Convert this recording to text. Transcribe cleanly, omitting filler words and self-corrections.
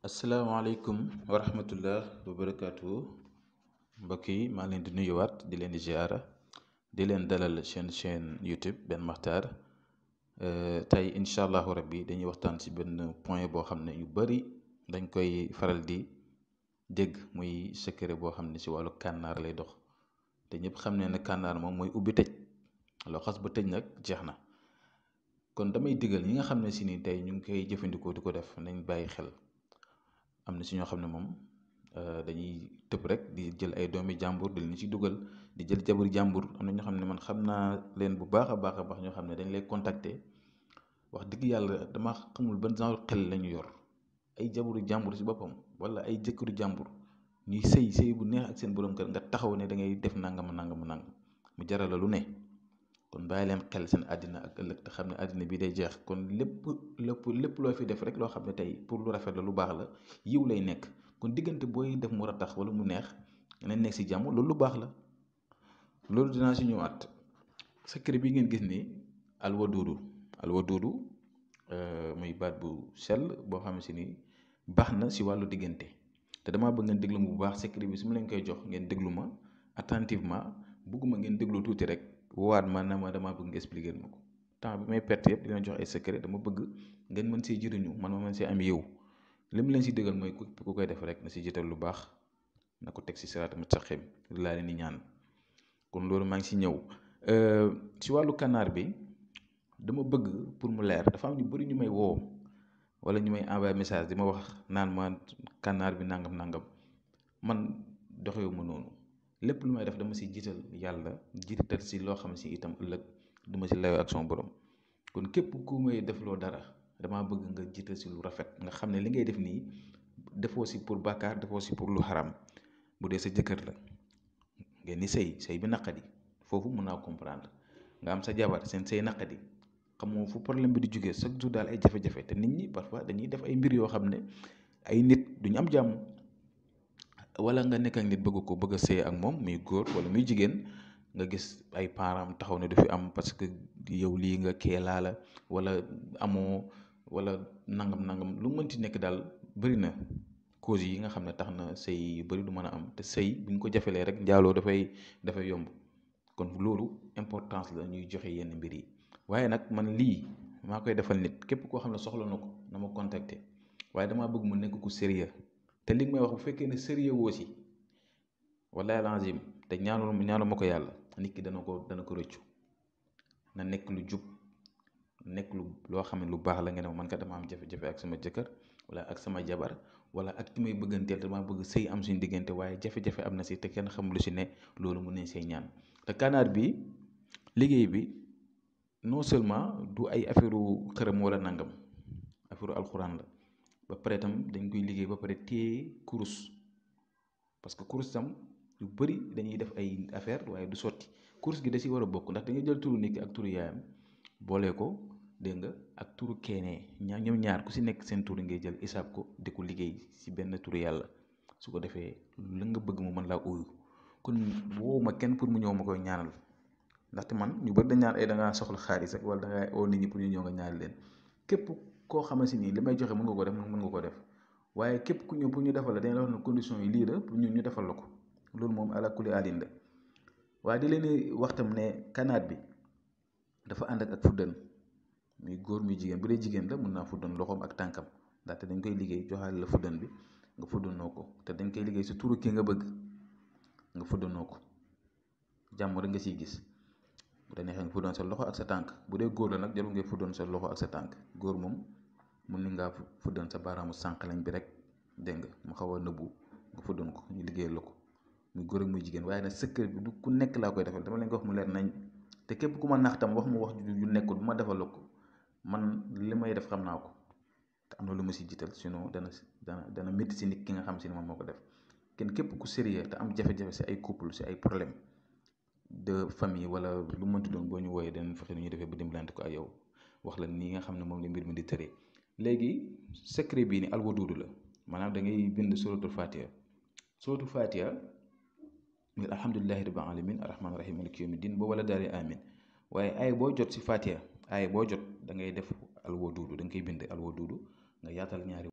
asalaamaaleykum wa rahmatullah wa barakaatu mbokk yi maa leen di nuyuwaat di leen di ziara di leen dalal chaîne YouTube Ben Makhtar tey incha allahu rabbi dañuy waxtaan ci benn point boo xam ne yu bari dañ koy faral di dégg muy secret boo xam ne ci wàllu kànnaar lay dox te ñëpp xam ne ne kànnaar moom mooy ubbi tëj loo xas ba tëj nag jeex na kon damay digal ñi nga xam ne si ni tey ñu ngi koy jëfandikoo di ko def nañ bàyyi xel. am na si ñoo xam ne moom dañuy tëb rek di jël ay doomi jàmbur di leen ci dugal di jël jabari jàmbur am na ñoo xam ne man xam naa leen bu baax a baax ñoo xam ne dañ lay contacter wax dëgg yàlla dama xamul ban genre xel la ñu yor ay jabaru jàmbur si boppam wala ay jëkkëru jàmbur ñuy sëy bu neex ak seen borom kër nga taxaw ne da ngay def nangam mu jaral la lu ne kon bàyyi leen xel seen àddina ak ëllëg te xam ne àddina bi day jeex kon lépp loo fi def rek loo xam ne tey pour lu rafet la lu baax la yiw lay nekk kon diggante booy def mu ratax wala mu neex nañ nekk si jàmm loolu lu baax la loolu dinaa si ñëwaat secret bi ngeen gis ni alwaduudu muy baat bu sell boo xam si ni baax na si wàllu diggante te damaa bëgg ngeen déglu ma bu baax secret bi su ma leen koy jox ngeen déglu ma attentivement bëgguma ngeen déglu tuuti rek waat ma ne ma damaa bëgg nga expliquer ma ko temps bi may perte yëpp di leen jox ay secret dama bëgg ngeen mën see jëriñu man ma mën see am yiw li mu leen si dëggal mooy ku koy def rek na si jiital lu baax na ko teg si siraat mustaqim laa leen di ñaan kon loolu maa ngi si ñëw si wàllu kànnaar bi dama bëgg pour mu leer dafa am ñu bëri ñu may woo wala ñu may envoyé message di ma wax naan ma kànnaar bi nangam man doxewu ma noonu lépp lu may def dama si jiital yàlla jiital si loo xam si itam ëllëg duma si layoo ak son borom kon képp ku may def loo dara damaa bëgg nga jiital si lu rafet nga xam ne li ngay def nii defoo si pour bàkkaar defoo si pour lu xaram bu dee sa jëkkër la ngeen ni sëy bi naqadi foofu mën naa comprendre nga am sa jabar seen sëy naqadi xamoo fu problème bi di jógee chaque jour daal ay jafe-jafe te nit ñi parfois dañuy def ay mbir yoo xam ne ay nit duñu am jàmm wala nga nekk ak nit bëgg a sëy ak moom muy góor wala muy jigéen nga gis ay parents taxaw ne du fi am parce que yow lii nga keelaa la wala amoo wala nangam lu mënti nekk daal bëri na cause yi nga xam ne tax na sëy yu bëri du mën a am te sëy bu ñu ko jafelee rek njaaloo dafay yomb kon loolu importance la ñuy joxe yenn mbir yi waaye nag man lii maa koy defal nit képp koo xam ne soxla na ko na ma contacter waaye damaa bëgg mu nekk ku sérieux te li may wax bu fekkee ne sérieux woo si wallahi alazim te ñaanul ma ko yàlla nit ki dana ko rëccu na nekk lu jub nekk loo xam ne lu baax la nga ne man kat dama am jafe-jafe ak sama jëkkër wala ak sama jabar wala ak ki may bëgganteel dama bëgg sëy am suñu diggante waaye jafe-jafe am na si te kenn xamul lu si ne loolu mun nañ see ñaan te kànnaar bi liggéey bi non seulement du ay affaireu xërëm wala nangam affaireu alxuraan la ba pare tam dañ koy liggéey ba pare téye kurus parce que kurus tam yu bëri dañuy def ay affaire waaye du sotti kurus gi da si war a bokk ndax da nga jël turu nit ki ak turu yaayam boole ko dégg nga ak turu keenee ñoom ñaar ku si nekk seen turu ngay jël isaab ko di ko liggéey si benn turu yàlla su ko defee la nga bëgg mu mën laa uyu kon woowu ma kenn pour mu ñëw ma koy ñaanal ndaxte man ñu bëri dañ ñaan ay da ngaa soxla xaalis rek wala da ngaa oo nit ñi pour ñu ñëw nga ñaanal leen képp koo xamante ni li may joxe mën nga ko def mën nga ko def waaye képp ku ñëw pour ñu defal la dañ la wax ne condition yi lii la pour ñu defal la ko loolu moom ala kulli alin la waaye di leen wax tam ne kànnaar bi dafa ànd ak fuddan muy góor muy jigéen bu dee jigéen la mun naa fuddan loxoom ak tànkam ndaxte dañ koy liggéey joxaale la fuddan bi nga fuddanoo ko te dañ koy liggéey si turu ki nga bëgg nga fuddanoo ko jàmm rek nga siy gis bu dee neexee nga fuddan sa loxo ak sa tànk bu dee góor la nag jarul ngay fuddan sa loxo ak sa tànk góor moom mun ni ngaa fuddan sa baaraamu sànqalañ bi rek dégg nga mu xaw a nëbbu nga fuddan ko ñu liggéeyal la ko muy góor ak muy jigéen waaye nag secret bi du ku nekk laa koy defal dama leen ko wax mu leer nañ te képp ku ma nax tam wax mu wax ju nekkul bu ma defal la ko man li may def xam naa ko te am na lu ma si jiital sinon dana métti si nit ki nga xam si ne moom moo ko def kenn képp ku sérieux te am jafe-jafe si ay couple si ay problème de famille wala lu mënti doon boo ñu wooyee danañ fexe nu ñuy defee ba dimbalante ko ak yow wax la nii nga xam ne moom la mbir mi di tëree léegi secret bii ni alwaduudu la maanaam da ngay bind suratul fatiha muy alhamdulillahi rabbil alamin arrahman rahim maliki yawmi din boo wala daal amin waaye ay boo jot si fatiha ay boo jot da ngay def alwaduudu da nga koy bind alwaduudu nga yaatal ñaari